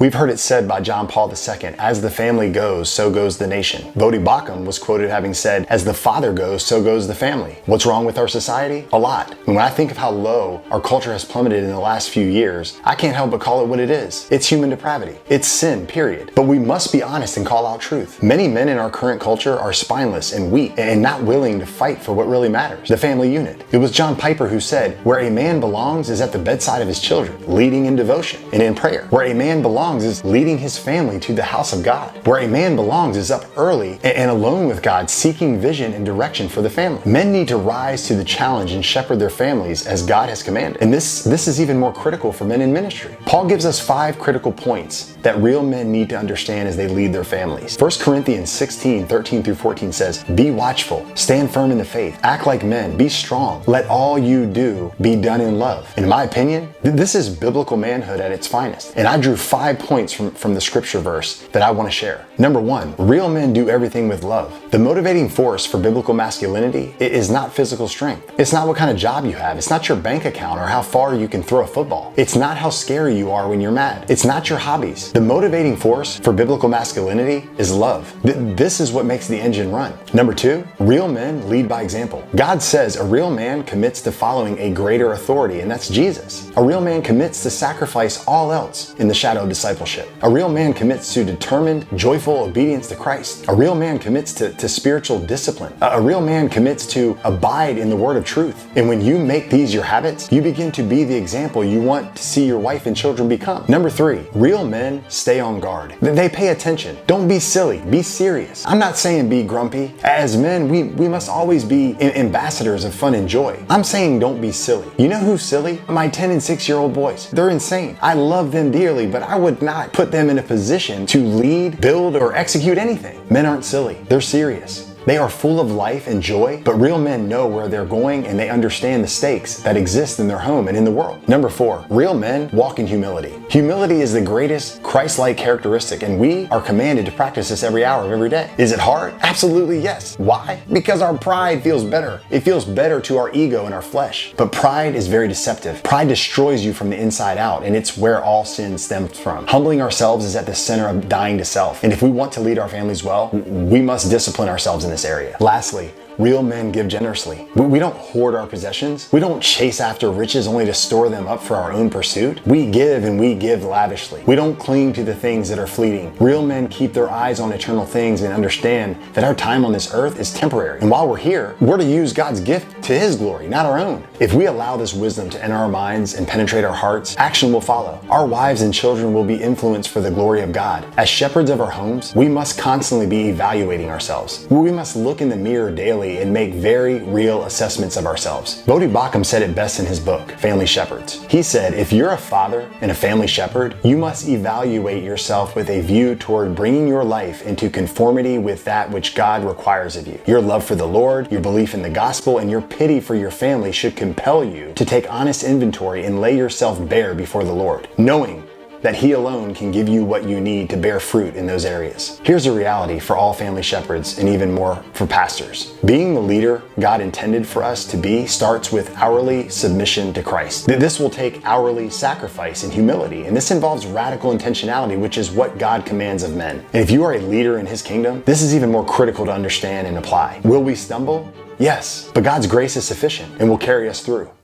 We've heard it said by John Paul II, as the family goes, so goes the nation. Voddie Baucham was quoted having said, as the father goes, so goes the family. What's wrong with our society? A lot. And when I think of how low our culture has plummeted in the last few years, I can't help but call it what it is. It's human depravity. It's sin, period. But we must be honest and call out truth. Many men in our current culture are spineless and weak and not willing to fight for what really matters, the family unit. It was John Piper who said, where a man belongs is at the bedside of his children, leading in devotion and in prayer. Where a man belongs is leading his family to the house of God. Where a man belongs is up early and alone with God, seeking vision and direction for the family. Men need to rise to the challenge and shepherd their families as God has commanded. And this is even more critical for men in ministry. Paul gives us 5 critical points that real men need to understand as they lead their families. 1 Corinthians 16:13-14 says, be watchful, stand firm in the faith, act like men, be strong, let all you do be done in love. In my opinion, this is biblical manhood at its finest. And I drew 5 points from the scripture verse that I want to share. Number 1, real men do everything with love. The motivating force for biblical masculinity is not physical strength. It's not what kind of job you have. It's not your bank account or how far you can throw a football. It's not how scary you are when you're mad. It's not your hobbies. The motivating force for biblical masculinity is love. This is what makes the engine run. Number 2, real men lead by example. God says a real man commits to following a greater authority, and that's Jesus. A real man commits to sacrifice all else in the shadow of discipleship. A real man commits to determined, joyful obedience to Christ. A real man commits to spiritual discipline. A real man commits to abide in the word of truth. And when you make these your habits, you begin to be the example you want to see your wife and children become. Number 3, real men stay on guard. They pay attention. Don't be silly, be serious. I'm not saying be grumpy. As men, we must always be ambassadors of fun and joy. I'm saying don't be silly. You know who's silly? My 10 and 6-year-old boys. They're insane. I love them dearly, but I would not put them in a position to lead, build, or execute anything. Men aren't silly. They're serious. They are full of life and joy, but real men know where they're going and they understand the stakes that exist in their home and in the world. Number 4, real men walk in humility. Humility is the greatest Christ-like characteristic, and we are commanded to practice this every hour of every day. Is it hard? Absolutely yes. Why? Because our pride feels better. It feels better to our ego and our flesh. But pride is very deceptive. Pride destroys you from the inside out, and it's where all sin stems from. Humbling ourselves is at the center of dying to self. And if we want to lead our families well, we must discipline ourselves in this area. Lastly, real men give generously. We don't hoard our possessions. We don't chase after riches only to store them up for our own pursuit. We give, and we give lavishly. We don't cling to the things that are fleeting. Real men keep their eyes on eternal things and understand that our time on this earth is temporary. And while we're here, we're to use God's gift to His glory, not our own. If we allow this wisdom to enter our minds and penetrate our hearts, action will follow. Our wives and children will be influenced for the glory of God. As shepherds of our homes, we must constantly be evaluating ourselves. We must look in the mirror daily and make very real assessments of ourselves. Voddie Baucham said it best in his book, Family Shepherds. He said, if you're a father and a family shepherd, you must evaluate yourself with a view toward bringing your life into conformity with that which God requires of you. Your love for the Lord, your belief in the gospel, and your pity for your family should compel you to take honest inventory and lay yourself bare before the Lord, knowing that He alone can give you what you need to bear fruit in those areas. Here's a reality for all family shepherds and even more for pastors. Being the leader God intended for us to be starts with hourly submission to Christ. This will take hourly sacrifice and humility, and this involves radical intentionality, which is what God commands of men. And if you are a leader in His kingdom, this is even more critical to understand and apply. Will we stumble? Yes, but God's grace is sufficient and will carry us through.